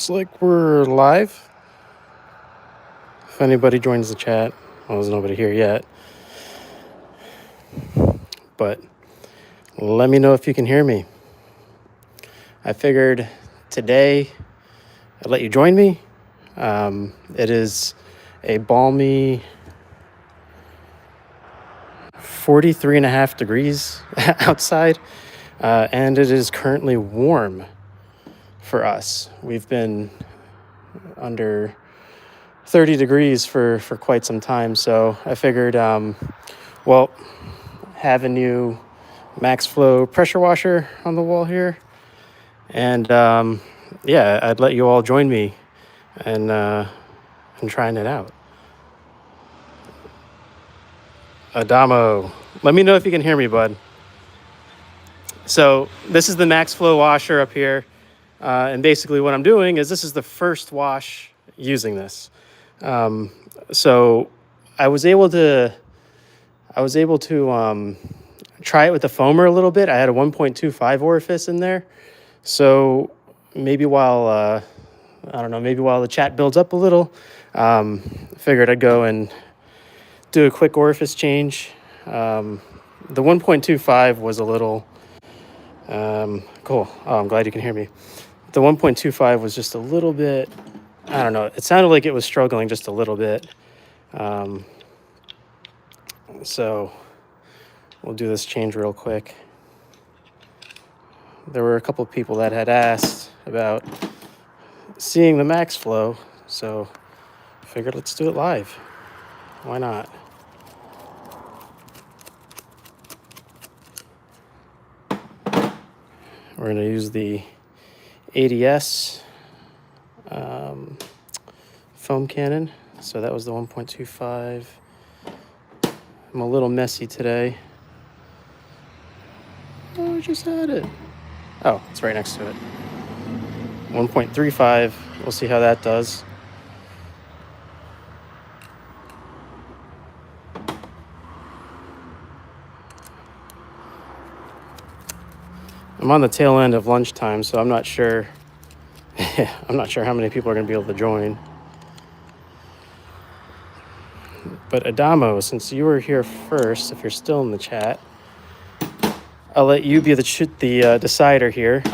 Looks like we're live. If anybody joins the chat, well, there's nobody here yet, but let me know if you can hear me. I figured today I'd let you join me. It is a balmy 43.5 degrees outside, and it is currently warm for us. We've been under 30 degrees for quite some time, so I figured, well, have a new Maxflow pressure washer on the wall here, and yeah, I'd let you all join me and trying it out. Adamo, let me know if you can hear me, bud. So this is the Maxflow washer up here, and basically what I'm doing is this is the first wash using this. So I was able to try it with the foamer a little bit. I had a 1.25 orifice in there. So maybe while, I don't know, maybe while the chat builds up a little, figured I'd go and do a quick orifice change. The 1.25 was a little, cool. Oh, I'm glad you can hear me. The 1.25 was just a little bit, I don't know, it sounded like it was struggling just a little bit. So we'll do this change real quick. There were a couple of people that had asked about seeing the Maxflow, so I figured let's do it live. Why not? We're going to use the ADS foam cannon. So that was the 1.25. I'm a little messy today. Oh, I just had it. Oh, it's right next to it. 1.35. We'll see how that does. I'm on the tail end of lunchtime, so I'm not sure. I'm not sure how many people are going to be able to join. But Adamo, since you were here first, if you're still in the chat, I'll let you be the decider here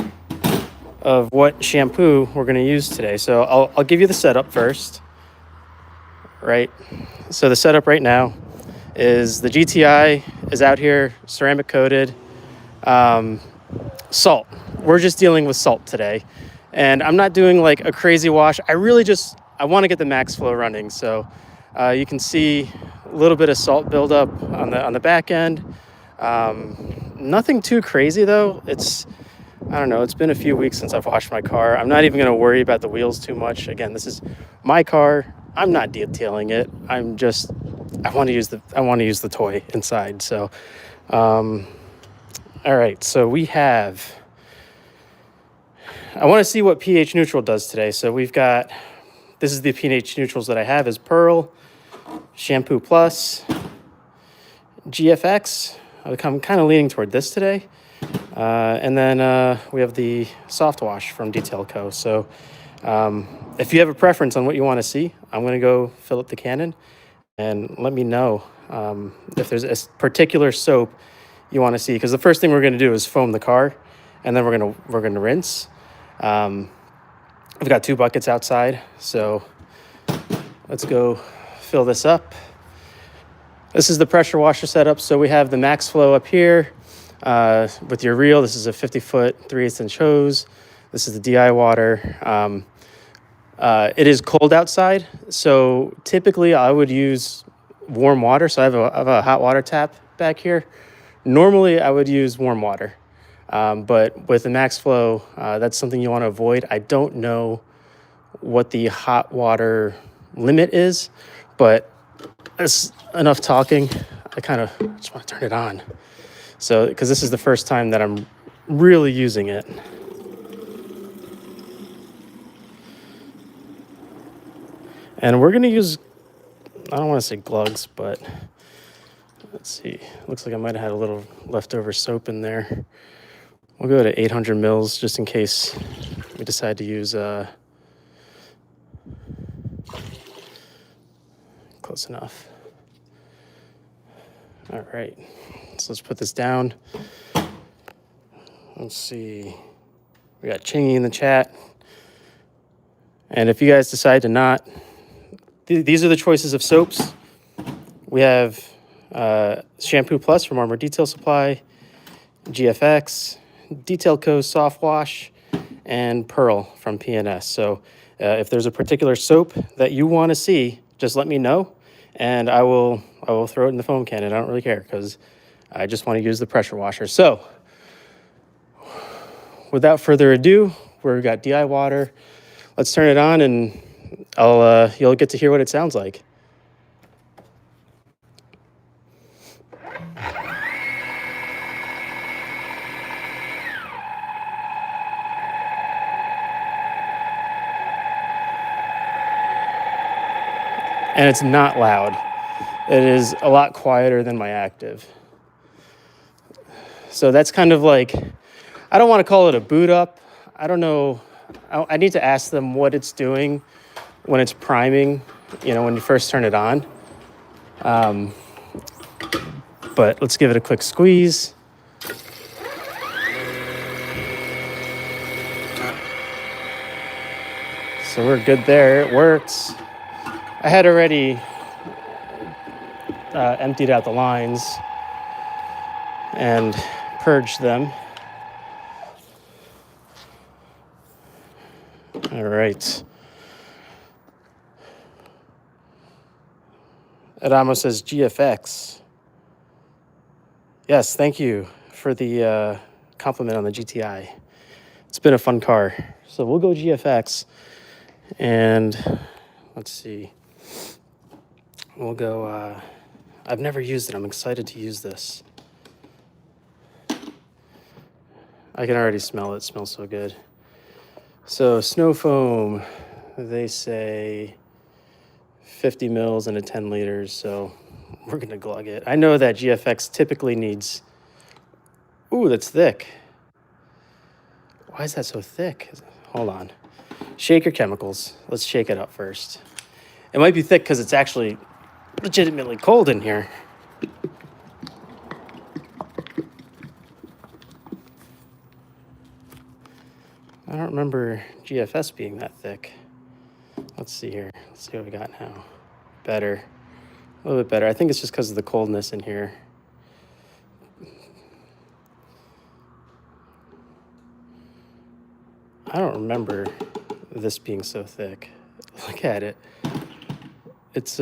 of what shampoo we're going to use today. So I'll give you the setup first, right? So the setup right now is the GTI is out here, ceramic coated, salt. We're just dealing with salt today. And I'm not doing like a crazy wash. I want to get the Maxflow running. So you can see a little bit of salt buildup on the back end. Nothing too crazy though. I don't know, it's been a few weeks since I've washed my car. I'm not even going to worry about the wheels too much. Again, this is my car. I'm not detailing it. I want to use the toy inside. So, all right. So I want to see what pH neutral does today. So this is the pH neutrals that I have is Pearl, Shampoo Plus, GFX. I'm kind of leaning toward this today. And then we have the soft wash from Detail Co. So if you have a preference on what you want to see, I'm going to go fill up the cannon and let me know if there's a particular soap you want to see. Because the first thing we're going to do is foam the car, and then we're going to rinse. I've got 2 buckets outside, so let's go fill this up. This is the pressure washer setup. So we have the Maxflow up here with your reel. This is a 50-foot 3/8-inch hose. This is the DI water. It is cold outside, so typically I would use warm water. So I have a hot water tap back here. Normally I would use warm water. But with the Maxflow, that's something you want to avoid. I don't know what the hot water limit is, but that's enough talking. I kind of just want to turn it on. So, because this is the first time that I'm really using it. And we're going to use, I don't want to say glugs, but let's see. Looks like I might have had a little leftover soap in there. We'll go to 800 mils just in case we decide to use close enough. All right, so let's put this down. Let's see. We got Chingy in the chat. And if you guys decide to not, these are the choices of soaps. We have Shampoo Plus from Armor Detail Supply, GFX, Detail Co. Soft Wash, and Pearl from PNS. So if there's a particular soap that you want to see, just let me know, and I will throw it in the foam cannon. I don't really care because I just want to use the pressure washer. So without further ado, we've got DI water. Let's turn it on, and you'll get to hear what it sounds like. And it's not loud. It is a lot quieter than my active. So that's kind of like, I don't want to call it a boot up. I don't know. I need to ask them what it's doing when it's priming, when you first turn it on. But let's give it a quick squeeze. So we're good there. It works. I had already emptied out the lines and purged them. All right. Adamo says GFX. Yes, thank you for the compliment on the GTI. It's been a fun car. So we'll go GFX. And let's see. We'll go, I've never used it. I'm excited to use this. I can already smell it. It smells so good. So snow foam, they say 50 mils and a 10 liters. So we're going to glug it. I know that GFX typically needs, ooh, that's thick. Why is that so thick? Hold on. Shake your chemicals. Let's shake it up first. It might be thick because it's actually legitimately cold in here. I don't remember GFS being that thick. Let's see here. Let's see what we got now. Better. A little bit better. I think it's just because of the coldness in here. I don't remember this being so thick. Look at it. It's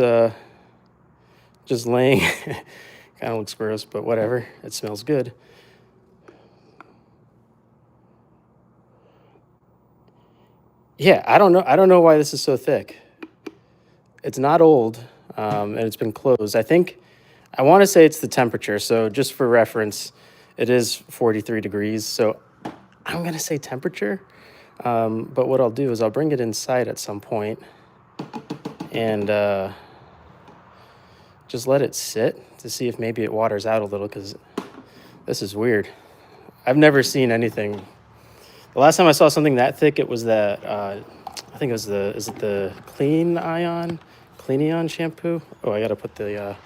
just laying. Kind of looks gross, but whatever. It smells good. Yeah, I don't know why this is so thick. It's not old, and it's been closed. I want to say it's the temperature. So just for reference, it is 43 degrees. So I'm going to say temperature. But what I'll do is I'll bring it inside at some point and just let it sit to see if maybe it waters out a little, because this is weird. I've never seen anything. The last time I saw something that thick, it was that, I think it was is it the Clean Eon shampoo? Oh, I got to put the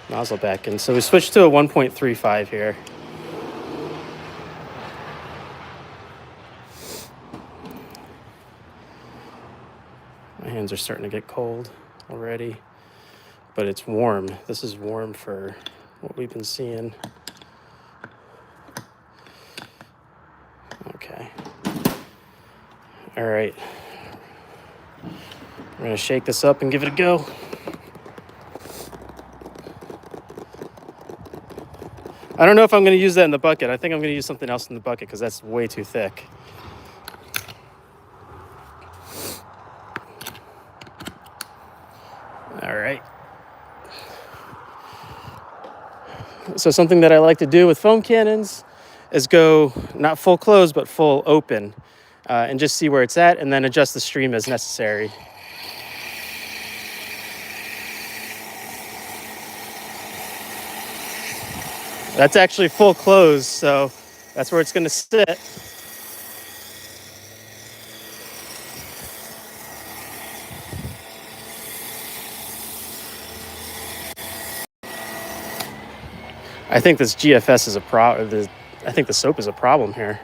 nozzle back in. So we switched to a 1.35 here. My hands are starting to get cold already, but it's warm. This is warm for what we've been seeing. Okay. All right. We're gonna shake this up and give it a go. I don't know if I'm gonna use that in the bucket. I think I'm gonna use something else in the bucket because that's way too thick. All right. So something that I like to do with foam cannons is go not full close, but full open, and just see where it's at and then adjust the stream as necessary. That's actually full close, so that's where it's going to sit. I think this GFS is a I think the soap is a problem here.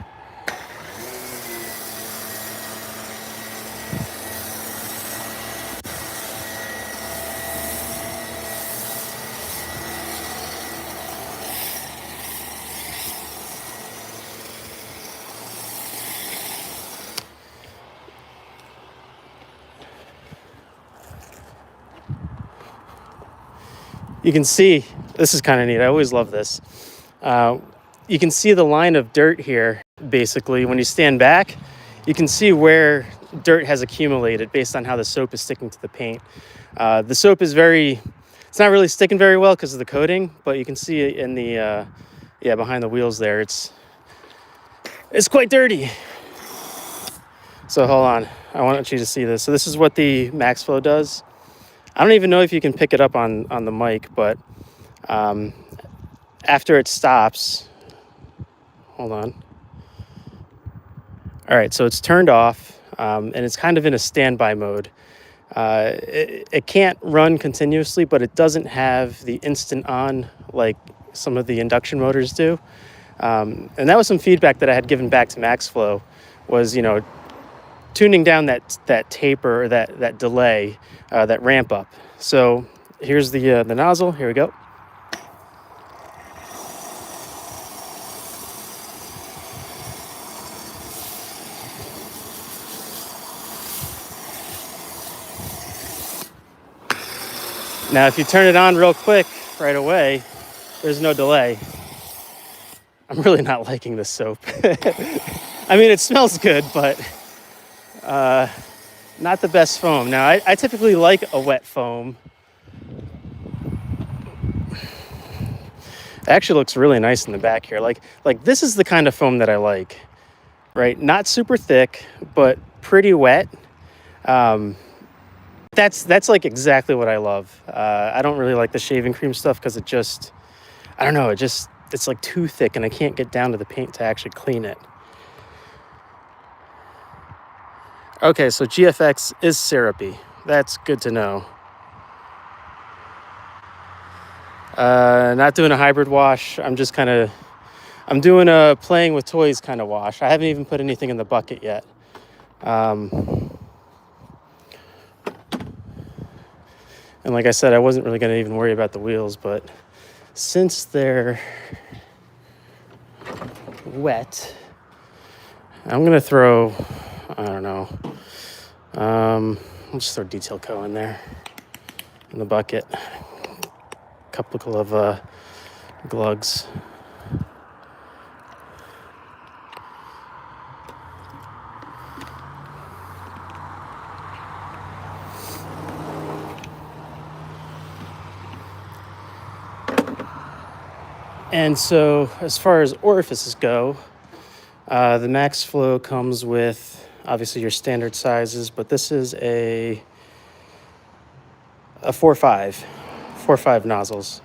You can see, this is kind of neat. I always love this. You can see the line of dirt here, basically. When you stand back, you can see where dirt has accumulated based on how the soap is sticking to the paint. The soap is it's not really sticking very well because of the coating, but you can see it in the, behind the wheels there. It's quite dirty. So hold on, I want you to see this. So this is what the Maxflow does. I don't even know if you can pick it up on the mic, but after it stops, hold on. All right, so it's turned off, and it's kind of in a standby mode. It can't run continuously, but it doesn't have the instant on like some of the induction motors do. And that was some feedback that I had given back to Maxflow, was, tuning down that taper, or that delay, that ramp up. So here's the nozzle. Here we go. Now, if you turn it on real quick right away, there's no delay. I'm really not liking this soap. I mean, it smells good, but not the best foam. Now, I typically like a wet foam. It actually looks really nice in the back here. Like this is the kind of foam that I like, right? Not super thick, but pretty wet. That's like exactly what I love. I don't really like the shaving cream stuff because I don't know, it's like too thick and I can't get down to the paint to actually clean it. Okay, so GFX is syrupy. That's good to know. Not doing a hybrid wash. I'm doing a playing with toys kind of wash. I haven't even put anything in the bucket yet. And like I said, I wasn't really going to even worry about the wheels, but since they're wet, I'm going to throw, I don't know, I'll just throw Detail Co. in there, in the bucket. A couple of glugs. And so as far as orifices go, the Maxflow comes with obviously your standard sizes, but this is a 4.5 nozzles.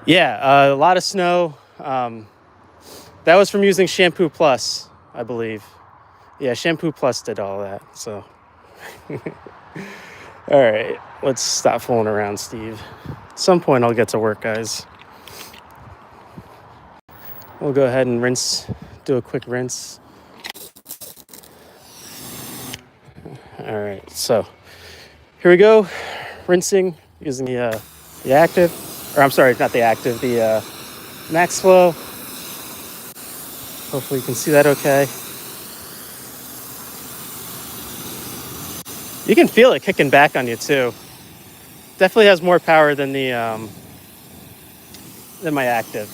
Yeah, a lot of snow. That was from using Shampoo Plus, I believe. Yeah, Shampoo Plus did all that, so. All right, let's stop fooling around, Steve. At some point, I'll get to work, guys. We'll go ahead and do a quick rinse. All right, so here we go. Rinsing using the active, or I'm sorry, not the active, the Maxflow. Hopefully you can see that okay. You can feel it kicking back on you too. Definitely has more power than than my active.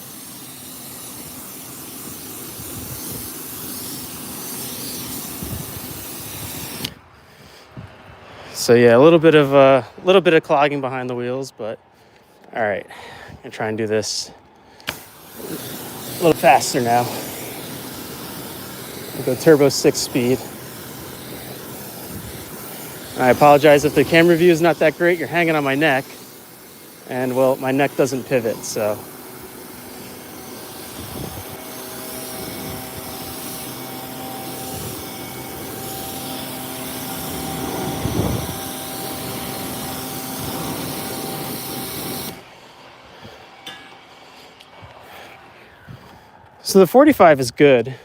So yeah, a little bit of clogging behind the wheels, but all right, I'm gonna try and do this a little faster now. I'll go turbo 6 speed. I apologize if the camera view is not that great. You're hanging on my neck, and well, my neck doesn't pivot, so. So the 45 is good.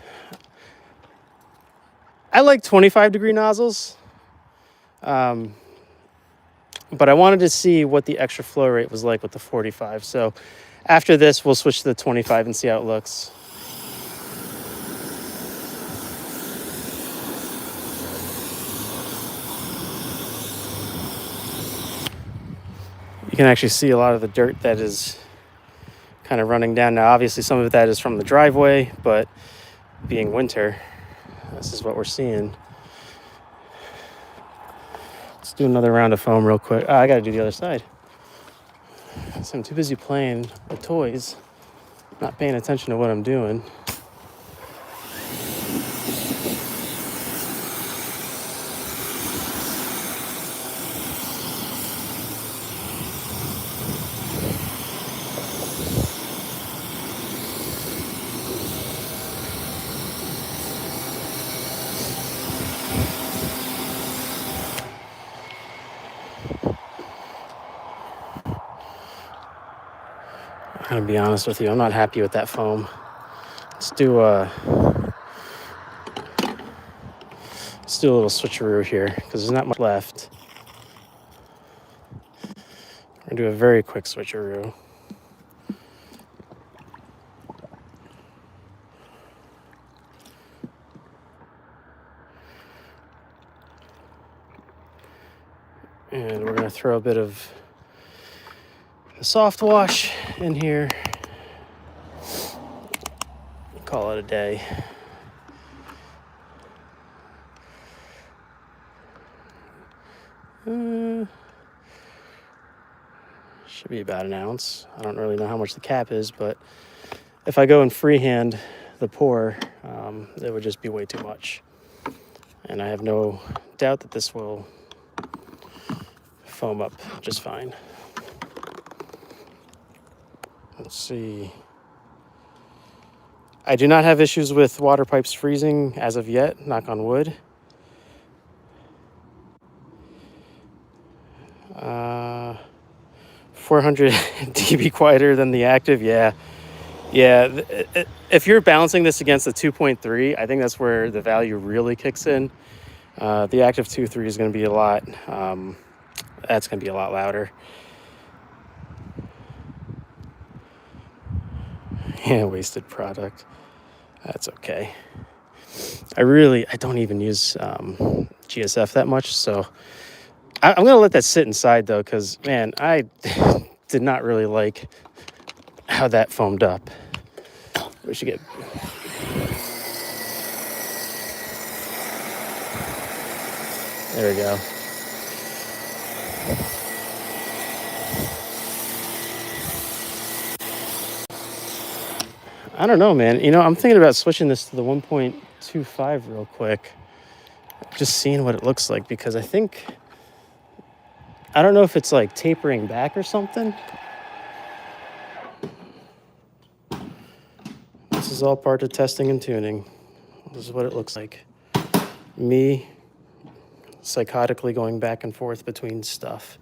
I like 25-degree nozzles, but I wanted to see what the extra flow rate was like with the 45. So after this, we'll switch to the 25 and see how it looks. You can actually see a lot of the dirt that is kind of running down. Now, obviously, some of that is from the driveway, but being winter, this is what we're seeing. Let's do another round of foam real quick. I got to do the other side. So I'm too busy playing with toys, not paying attention to what I'm doing. I'm gonna be honest with you, I'm not happy with that foam. Let's do a little switcheroo here because there's not much left. We're gonna do a very quick switcheroo. And we're gonna throw a bit of the soft wash in here. Call it a day. Should be about an ounce. I don't really know how much the cap is, but if I go in freehand the pour, it would just be way too much. And I have no doubt that this will foam up just fine. Let's see. I do not have issues with water pipes freezing as of yet, knock on wood. 400 dB quieter than the active, yeah. If you're balancing this against the 2.3, I think that's where the value really kicks in. The active 2.3 is going to be a lot. That's going to be a lot louder. Yeah, wasted product. That's okay. I don't even use GSF that much, so I'm going to let that sit inside, though, because, man, I did not really like how that foamed up. We should get... There we go. I don't know, man. You know, I'm thinking about switching this to the 1.25 real quick. Just seeing what it looks like, because I don't know if it's like tapering back or something. This is all part of testing and tuning. This is what it looks like. Me psychotically going back and forth between stuff.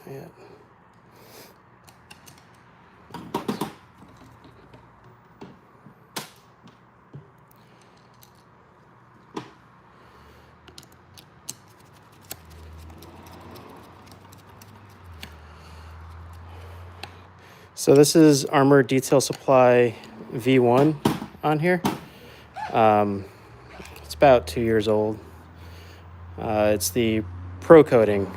Yeah. So this is Armor Detail Supply V1 on here. It's about 2 years old. It's the Pro coating.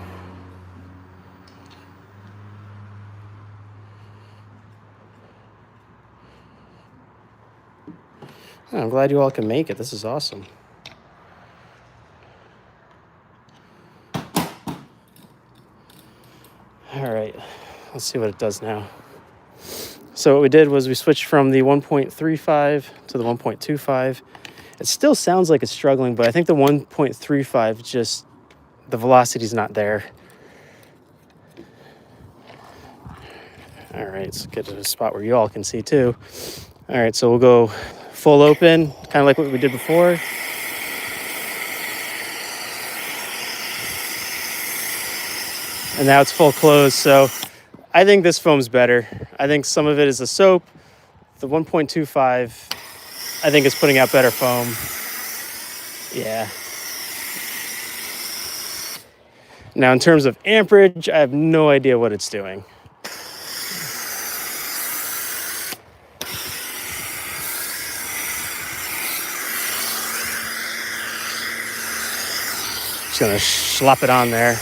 Oh, I'm glad you all can make it. This is awesome. All right, let's see what it does now. So what we did was we switched from the 1.35 to the 1.25. It still sounds like it's struggling, but I think the 1.35 just, the velocity's not there. All right, let's get to a spot where you all can see too. All right, so we'll go full open, kind of like what we did before. And now it's full close, so I think this foam's better. I think some of it is the soap. The 1.25, I think is putting out better foam. Yeah. Now, in terms of amperage, I have no idea what it's doing. Just gonna slap it on there.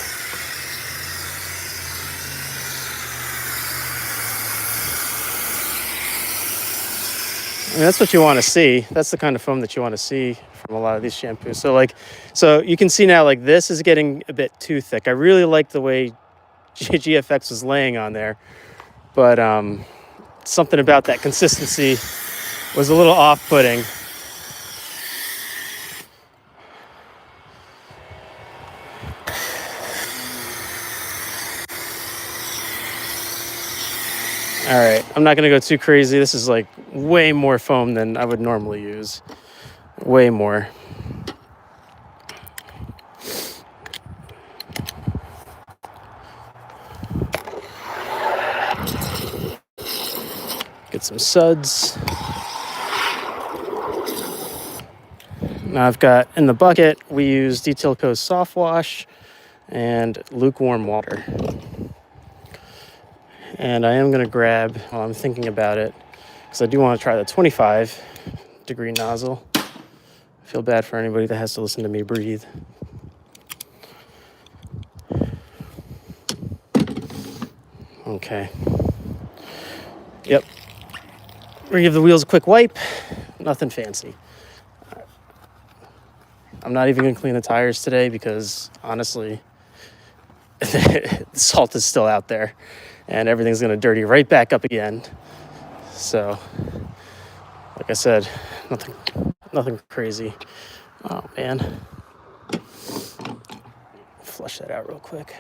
I mean, that's what you want to see. That's the kind of foam that you want to see from a lot of these shampoos. So you can see now, like, this is getting a bit too thick. I really like the way GFX was laying on there, but something about that consistency was a little off-putting. All right, I'm not gonna go too crazy. This is like way more foam than I would normally use. Way more. Get some suds. Now I've got, in the bucket, we use Detail Co. Soft Wash and lukewarm water. And I am going to grab, while I'm thinking about it, because I do want to try the 25-degree nozzle. I feel bad for anybody that has to listen to me breathe. Okay. Yep. We're going to give the wheels a quick wipe. Nothing fancy. I'm not even going to clean the tires today because, honestly, the salt is still out there. And everything's going to dirty right back up again. So, like I said, nothing crazy. Oh, man. Flush that out real quick.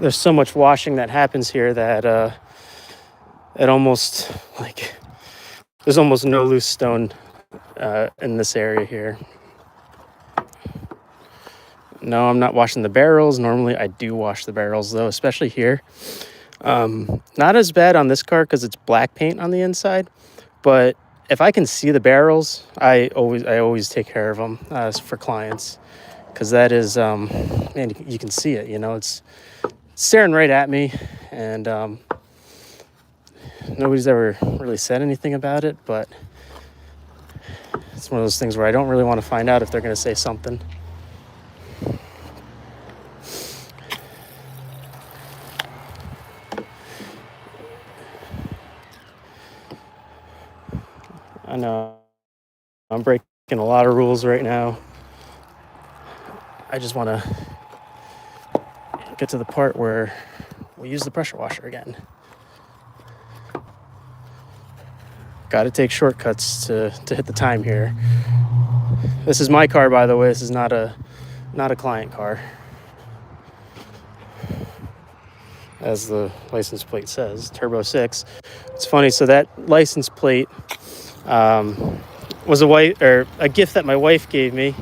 There's so much washing that happens here that it almost, like, there's almost no loose stone in this area here. No, I'm not washing the barrels. Normally I do wash the barrels though, especially here. Not as bad on this car because it's black paint on the inside, but if I can see the barrels, I always take care of them for clients, because that is, man, you can see it, you know, it's staring right at me, and nobody's ever really said anything about it, but it's one of those things where I don't really want to find out if they're going to say something. I know I'm breaking a lot of rules right now. I just want to get to the part where we use the pressure washer again. Got to take shortcuts to hit the time here. This is my car, by the way. This is not a client car, as the license plate says, Turbo 6. It's funny. So that license plate was a gift that my wife gave me.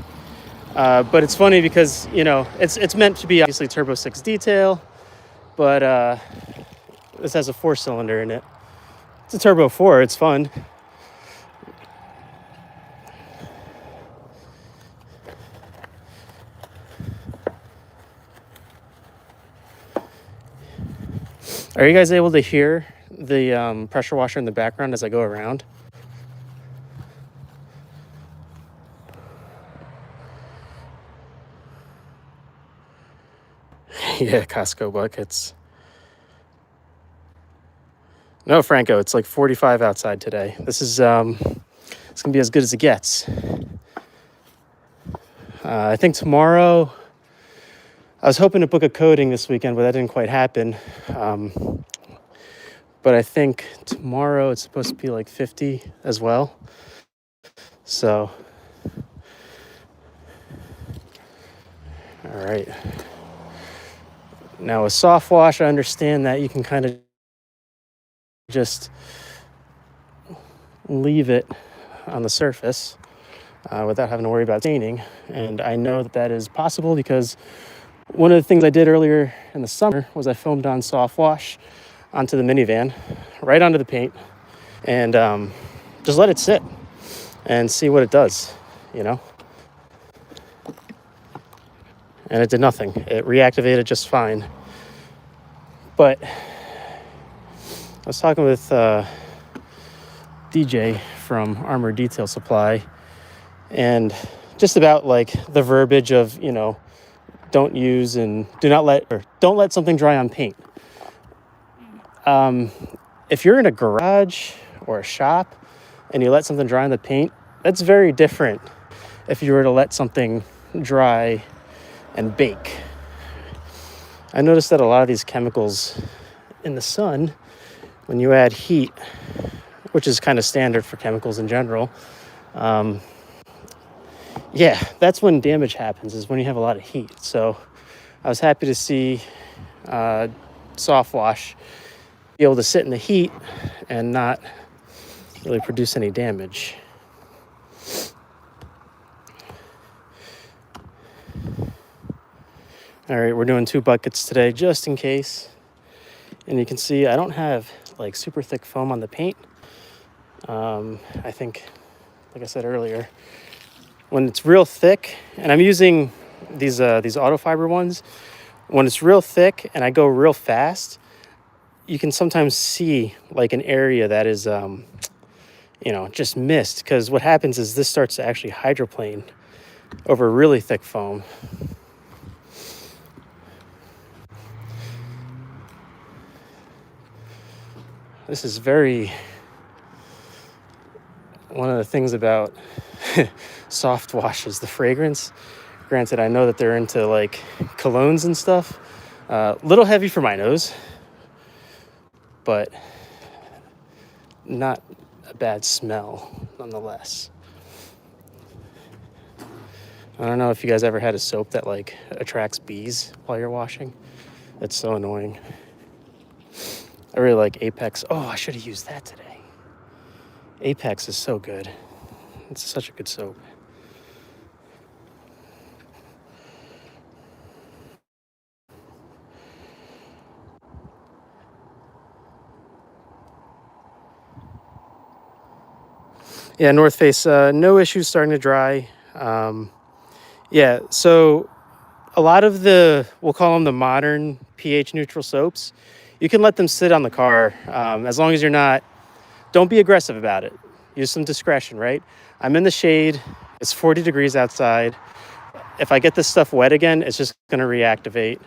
But it's funny because, you know, it's meant to be obviously Turbo 6 detail, but this has a 4-cylinder in it. It's a Turbo 4. It's fun. Are you guys able to hear the pressure washer in the background as I go around? Yeah, Costco buckets. No, Franco, it's like 45 outside today. This is it's gonna be as good as it gets. I think tomorrow, I was hoping to book a coating this weekend, but that didn't quite happen. but I think tomorrow it's supposed to be like 50 as well. So, all right. Now with soft wash, I understand that you can kind of just leave it on the surface without having to worry about staining. And I know that that is possible because one of the things I did earlier in the summer was I foamed on soft wash onto the minivan, right onto the paint, and just let it sit and see what it does, you know? And it did nothing. It reactivated just fine. But I was talking with DJ from Armor Detail Supply, and just about like the verbiage of, you know, don't use and don't let something dry on paint. If you're in a garage or a shop and you let something dry on the paint, that's very different if you were to let something dry and bake. I noticed that a lot of these chemicals in the sun, when you add heat, which is kind of standard for chemicals in general, yeah, that's when damage happens, is when you have a lot of heat. So I was happy to see soft wash be able to sit in the heat and not really produce any damage. All right, we're doing 2 buckets today just in case. And you can see I don't have like super thick foam on the paint. I think, like I said earlier, when it's real thick, and I'm using these auto fiber ones, when it's real thick and I go real fast, you can sometimes see like an area that is, you know, just missed, because what happens is this starts to actually hydroplane over really thick foam. This is one of the things about soft wash is the fragrance. Granted, I know that they're into like colognes and stuff. Little heavy for my nose, but not a bad smell nonetheless. I don't know if you guys ever had a soap that like attracts bees while you're washing. It's so annoying. I really like Apex. Oh, I should have used that today. Apex is so good. It's such a good soap. Yeah, North Face, no issues starting to dry. Yeah, so a lot of we'll call them the modern pH neutral soaps, you can let them sit on the car as long as don't be aggressive about it. Use some discretion, right? I'm in the shade. It's 40 degrees outside. If I get this stuff wet again, it's just going to reactivate.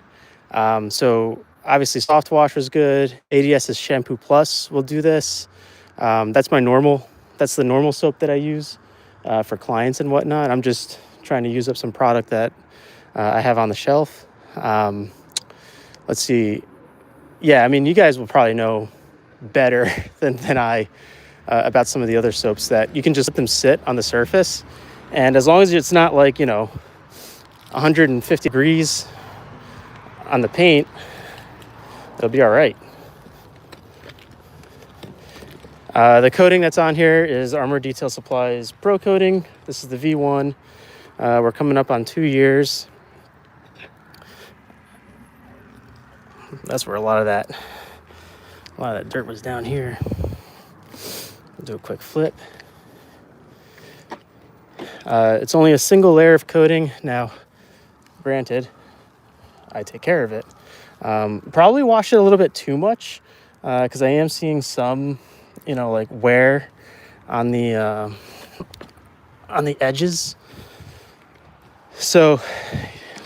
So obviously soft wash was good. ADS's Shampoo Plus will do this. That's the normal soap that I use for clients and whatnot. I'm just trying to use up some product that I have on the shelf. Let's see. Yeah, I mean, you guys will probably know better than I about some of the other soaps that you can just let them sit on the surface. And as long as it's not like, 150 degrees on the paint, it'll be all right. The coating that's on here is Armor Detail Supply's Pro Coating. This is the V1. We're coming up on 2 years. That's where a lot of that dirt was down here. I'll do a quick flip. It's only a single layer of coating. Now, granted, I take care of it. Probably wash it a little bit too much because I am seeing some, like wear on the edges. So,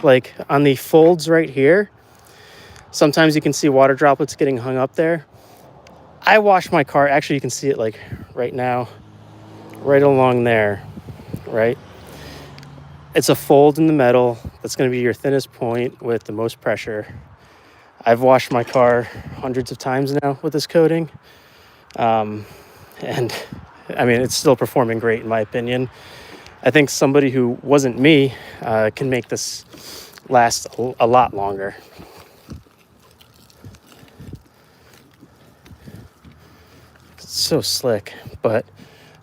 like on the folds right here, sometimes you can see water droplets getting hung up there. I wash my car. Actually, you can see it like right now, right along there, right? It's a fold in the metal. That's going to be your thinnest point with the most pressure. I've washed my car hundreds of times now with this coating. And I mean, it's still performing great in my opinion. I think somebody who wasn't me can make this last a lot longer. It's so slick, but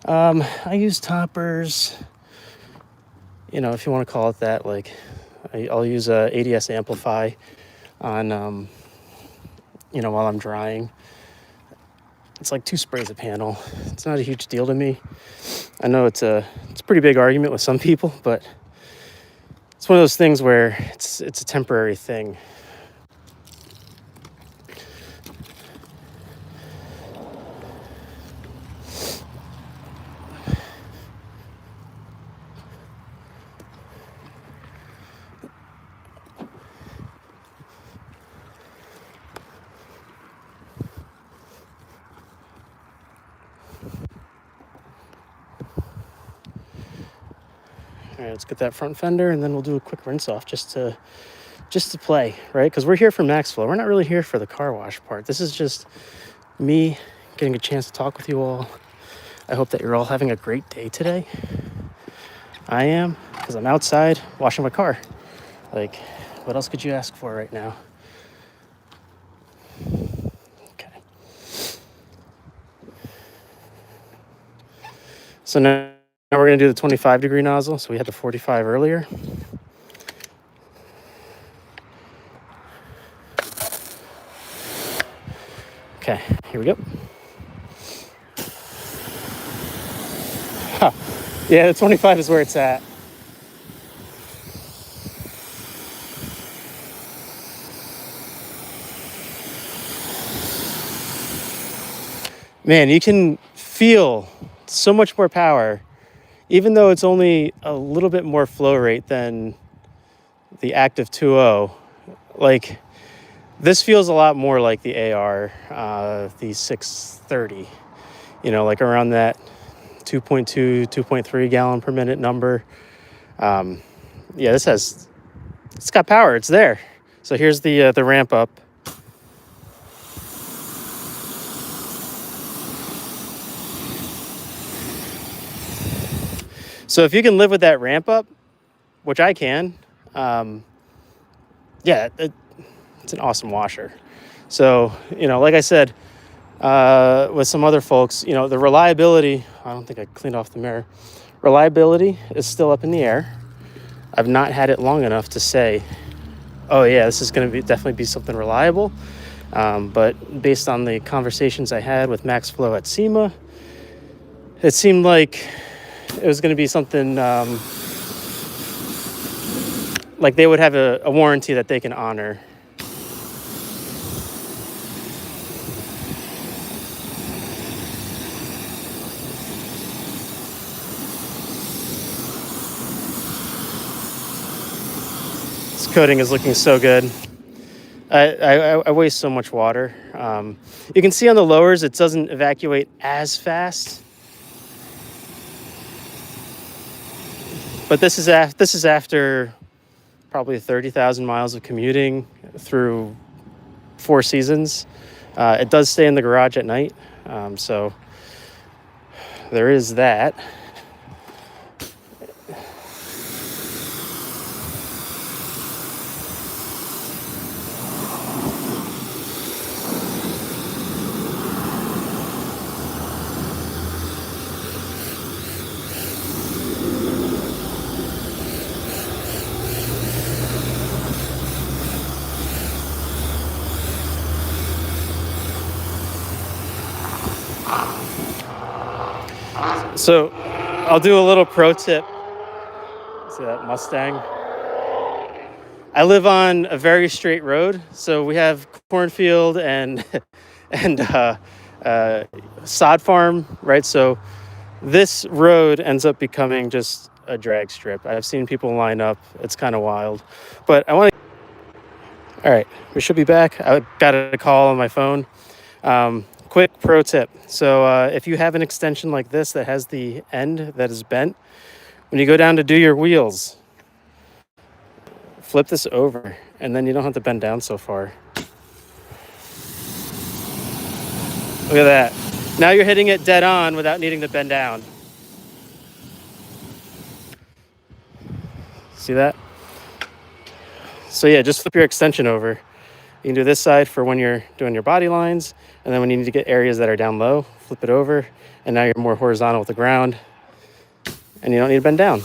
I use toppers, you know, if you want to call it that. Like I'll use a ADS Amplify on, you know, while I'm drying. It's like 2 sprays a panel. It's not a huge deal to me. I know it's a pretty big argument with some people, but it's one of those things where it's a temporary thing. All right, let's get that front fender, and then we'll do a quick rinse off just to play, right? Because we're here for Maxflow. We're not really here for the car wash part. This is just me getting a chance to talk with you all. I hope that you're all having a great day today. I am, because I'm outside washing my car. Like, what else could you ask for right now? Okay. So now we're going to do the 25-degree nozzle. So we had the 45 earlier. Okay, here we go. Huh. Yeah, the 25 is where it's at. Man, you can feel so much more power, even though it's only a little bit more flow rate than the Active 2.0. Like, this feels a lot more like the AR, the 630, you know, like around that 2.2, 2.3 gallon per minute number. Yeah, it's got power. It's there. So here's the ramp up. So if you can live with that ramp up, which I can, yeah, it's an awesome washer. So, you know, like I said, with some other folks, you know, the reliability, I don't think I cleaned off the mirror. Reliability is still up in the air. I've not had it long enough to say, oh yeah, this is going to definitely be something reliable. But based on the conversations I had with Maxflow at SEMA, it seemed like it was going to be something like they would have a warranty that they can honor. This coating is looking so good. I waste so much water. You can see on the lowers, it doesn't evacuate as fast. But this is after probably 30,000 miles of commuting through 4 seasons. It does stay in the garage at night, so there is that. So I'll do a little pro tip. See that Mustang? I live on a very straight road, so we have cornfield and sod farm, right? So this road ends up becoming just a drag strip. I've seen people line up. It's kind of wild. But I want to... All right, we should be back. I got a call on my phone. Quick pro tip. So if you have an extension like this that has the end that is bent, when you go down to do your wheels, flip this over, and then you don't have to bend down so far. Look at that. Now you're hitting it dead on without needing to bend down. See that? So yeah, just flip your extension over. You can do this side for when you're doing your body lines, and then when you need to get areas that are down low, flip it over, and now you're more horizontal with the ground, and you don't need to bend down.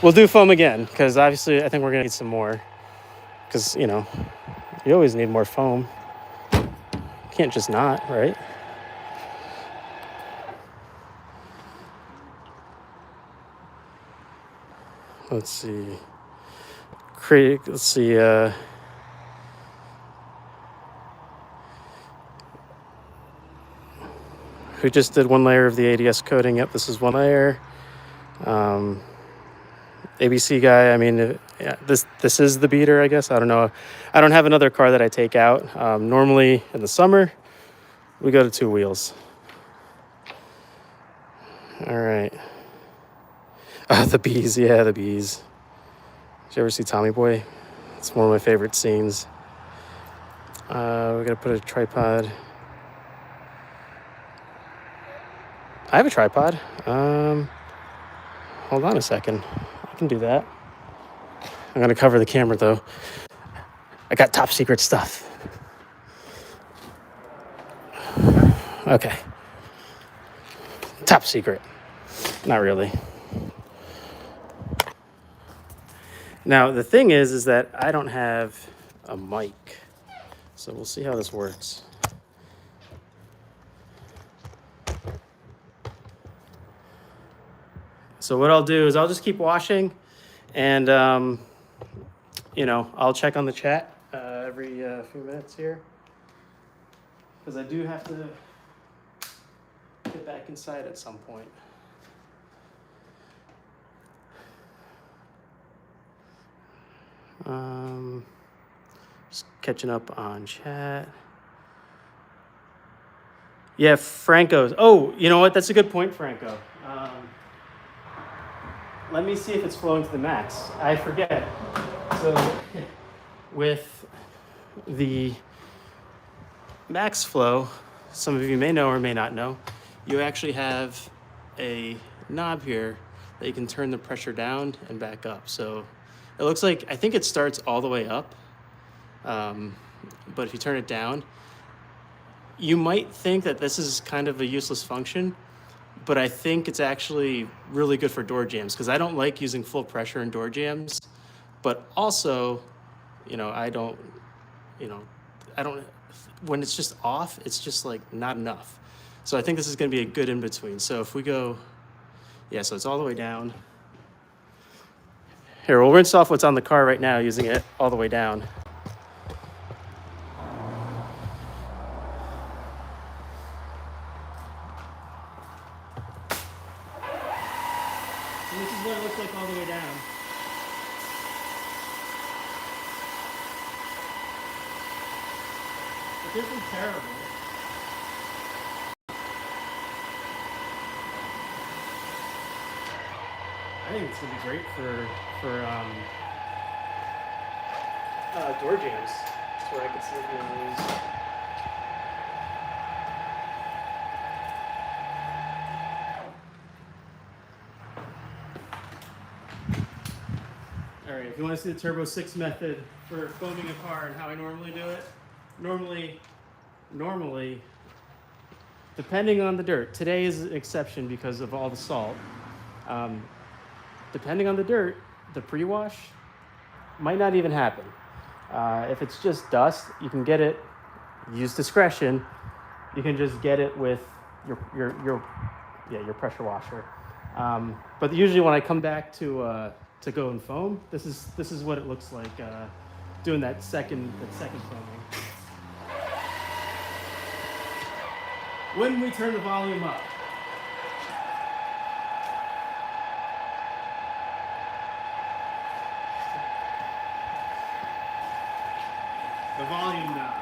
We'll do foam again, because obviously I think we're gonna need some more, because, you know, you always need more foam. You can't just not, right? Let's see. Let's see. We just did one layer of the ADS coating. Yep, this is one layer. ABC guy, I mean, yeah, this is the beater, I guess. I don't know. I don't have another car that I take out. Normally in the summer, we go to 2 wheels. All right. The bees, yeah, the bees. Did you ever see Tommy Boy? It's one of my favorite scenes. We're gonna put a tripod. I have a tripod. Hold on a second. I can do that. I'm gonna cover the camera though. I got top secret stuff. Okay. Top secret. Not really. Now, the thing is that I don't have a mic. So we'll see how this works. So what I'll do is I'll just keep washing, and you know, I'll check on the chat every few minutes here, because I do have to get back inside at some point. Just catching up on chat. Yeah, Franco's. Oh, you know what? That's a good point, Franco. Let me see if it's flowing to the max. I forget. So with the Maxflow, some of you may know or may not know, you actually have a knob here that you can turn the pressure down and back up. So it looks like, I think it starts all the way up, but if you turn it down, you might think that this is kind of a useless function, but I think it's actually really good for door jams, because I don't like using full pressure in door jams, but also, you know, I don't, when it's just off, it's just like not enough. So I think this is gonna be a good in-between. So if we go, yeah, so it's all the way down. Here, we'll rinse off what's on the car right now using it all the way down. And this is what it looks like all the way down. But this is terrible. I think it's gonna be great for door jams. That's where I could see it being used. All right, if you want to see the Turbo 6 method for foaming a car and how I normally do it, normally, depending on the dirt, today is an exception because of all the salt. Depending on the dirt, the pre-wash might not even happen. If it's just dust, you can get it, use discretion, you can just get it with your pressure washer. But usually when I come back to go and foam, this is what it looks like doing that second foaming. When we turn the volume up, the volume knob.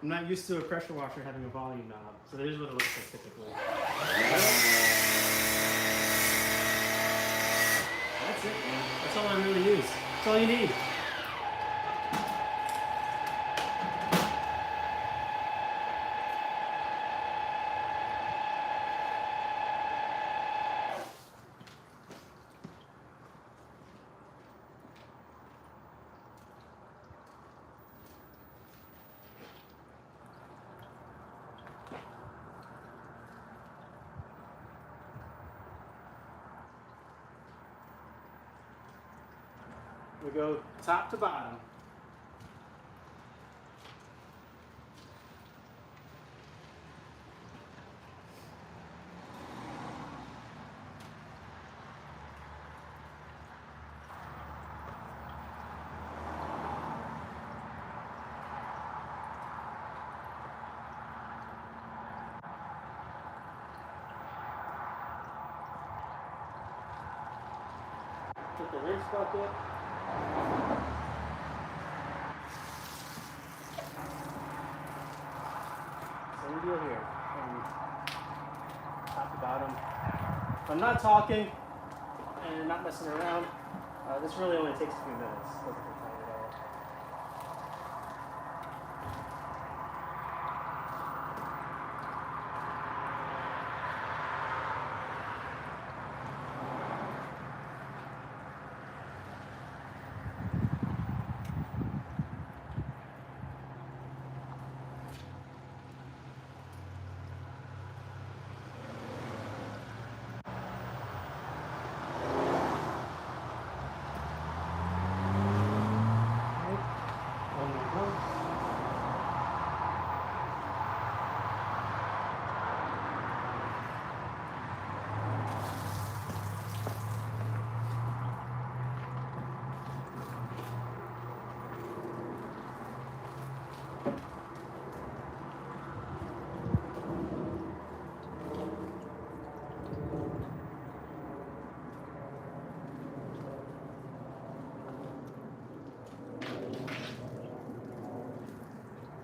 I'm not used to a pressure washer having a volume knob, so here's what it looks like typically. That's it, man. That's all I really use. That's all you need. We go top to bottom. Get the rinse bucket. Same deal here. From top to bottom. If I'm not talking and not messing around, this really only takes a few minutes. Doesn't take long at all.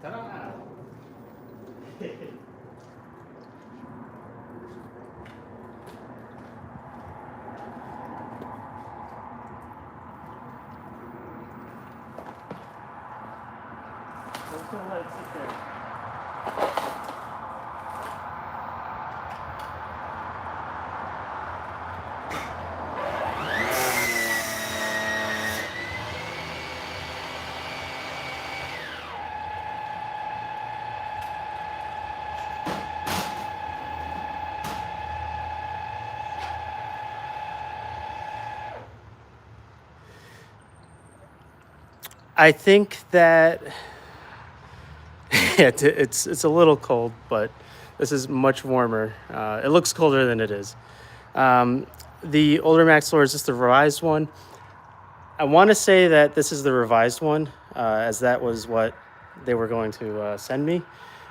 Ta-da! Just gonna let it sit there. I think that it's a little cold, but this is much warmer. It looks colder than it is. The older Maxflow is just the revised one. I want to say that this is the revised one, as that was what they were going to send me.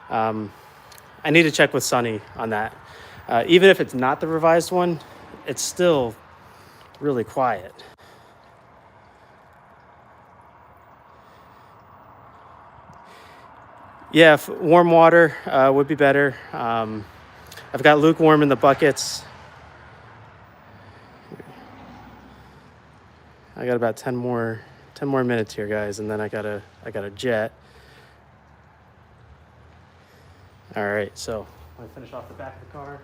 I need to check with Sunny on that. Even if it's not the revised one, it's still really quiet. Yeah, warm water would be better. I've got lukewarm in the buckets. I got about 10 more minutes here, guys, and then I got a jet. All right, so I'm gonna finish off the back of the car.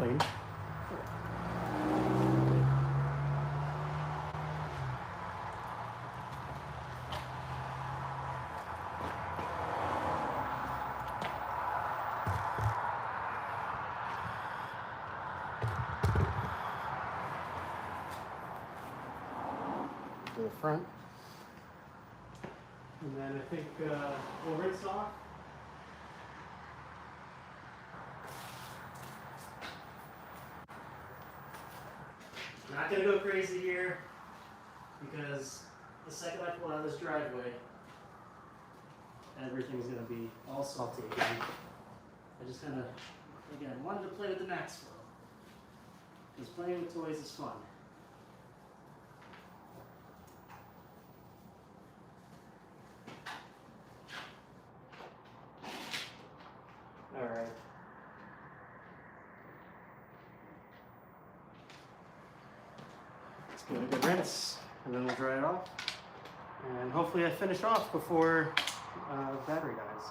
clean. To the front. And then I think we'll rinse off. Not gonna go crazy here because the second I pull out of this driveway, everything's gonna be all salty again. I just kind of, again, wanted to play with the Maxflow because playing with toys is fun. All right. Let's give it a good rinse, and then we'll dry it off. And hopefully I finish off before battery dies.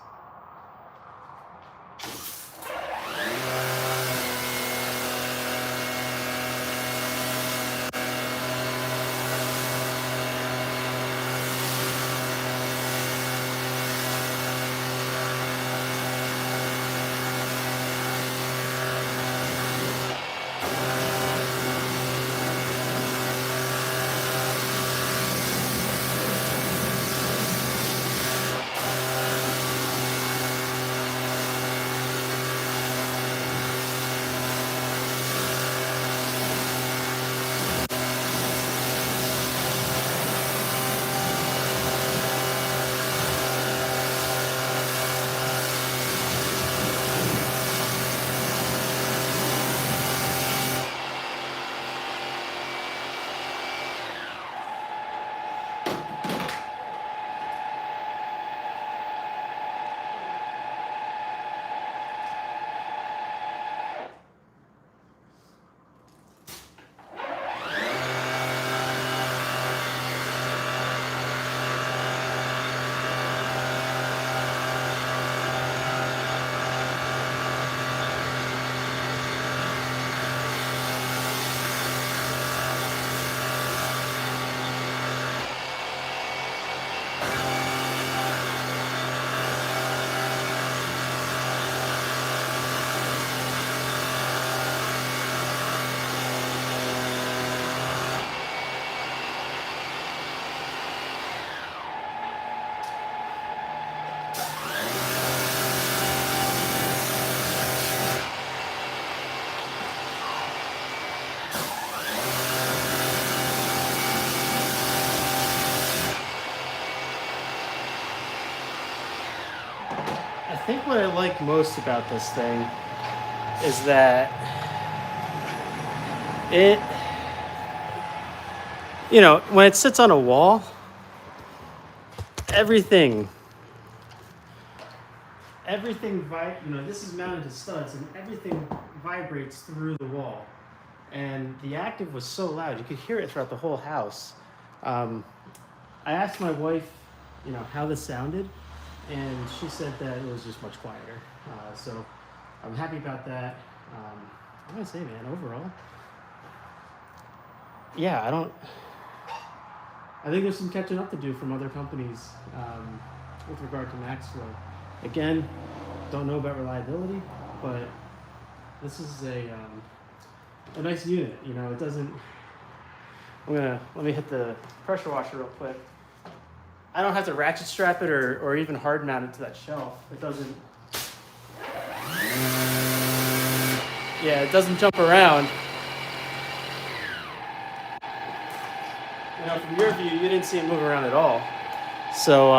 I think what I like most about this thing is that it, you know, when it sits on a wall, everything, you know, this is mounted to studs and everything vibrates through the wall. And the active was so loud, you could hear it throughout the whole house. I asked my wife, you know, how this sounded, and she said that it was just much quieter. So I'm happy about that. I'm gonna say, man, overall, yeah, I think there's some catching up to do from other companies with regard to Maxflow. Again, don't know about reliability, but this is a nice unit. You know, it doesn't. Let me hit the pressure washer real quick. I don't have to ratchet strap it or even hard mount it to that shelf. It doesn't. Yeah, it doesn't jump around. You know, from your view, you didn't see it move around at all. So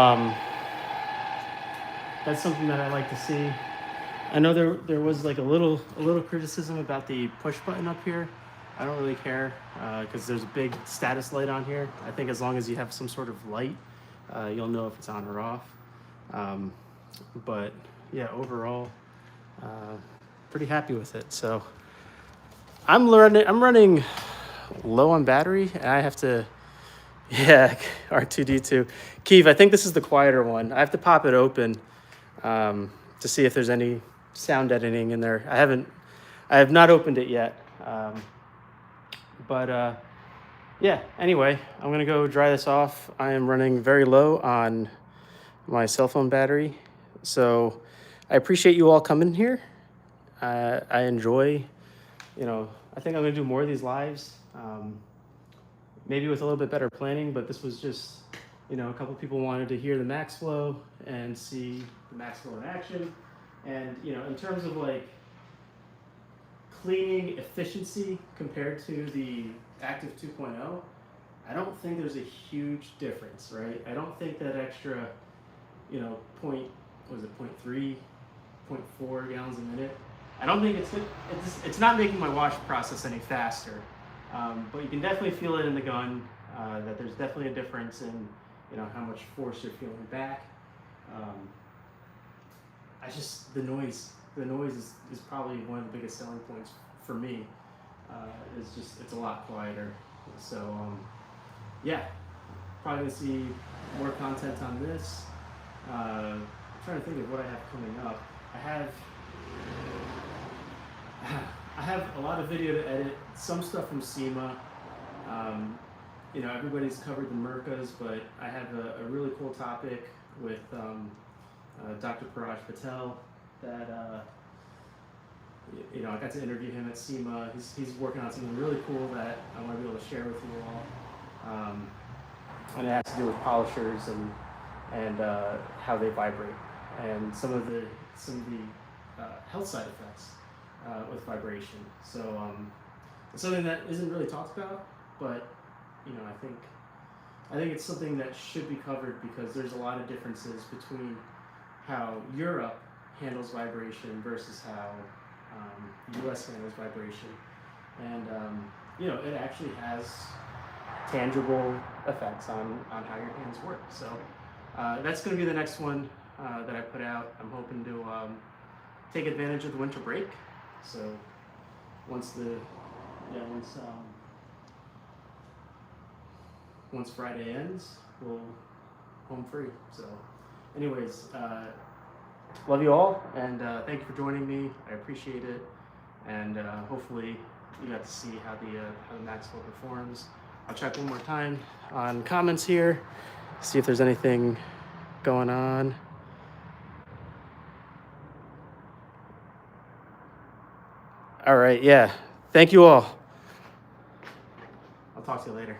that's something that I like to see. I know there was like a little criticism about the push button up here. I don't really care because there's a big status light on here. I think as long as you have some sort of light, you'll know if it's on or off. But yeah, overall, pretty happy with it. So I'm running low on battery, and I have to, yeah, R2D2. Keeve, I think this is the quieter one. I have to pop it open to see if there's any sound editing in there. I haven't I have not opened it yet. Yeah, anyway, I'm going to go dry this off. I am running very low on my cell phone battery. So I appreciate you all coming here. I enjoy, I think I'm going to do more of these lives. Maybe with a little bit better planning, but this was just, a couple people wanted to hear the Maxflow and see the Maxflow in action. And, in terms of like cleaning efficiency compared to the Active 2.0, I don't think there's a huge difference, right? I don't think that extra, point, was it 0.3, 0.4 gallons a minute? I don't think it's not making my wash process any faster. But you can definitely feel it in the gun, that there's definitely a difference in, how much force you're feeling back. The noise is probably one of the biggest selling points for me. It's a lot quieter. So, yeah, probably gonna see more content on this. I'm trying to think of what I have coming up. I have a lot of video to edit, some stuff from SEMA. Everybody's covered the Merkas, but I have a really cool topic with Dr. Paraj Patel that, I got to interview him at SEMA. He's working on something really cool that I want to be able to share with you all. And it has to do with polishers and how they vibrate and some of the health side effects with vibration. So it's something that isn't really talked about, but I think it's something that should be covered because there's a lot of differences between how Europe handles vibration versus how the US handles vibration. And it actually has tangible effects on how your hands work. So that's going to be the next one that I put out. I'm hoping to take advantage of the winter break. So once Friday ends, we'll home free. So anyways, love you all, and thank you for joining me. I appreciate it, and hopefully you got to see how the Maxflow performs. I'll check one more time on comments here, see if there's anything going on. All right, yeah. Thank you all. I'll talk to you later.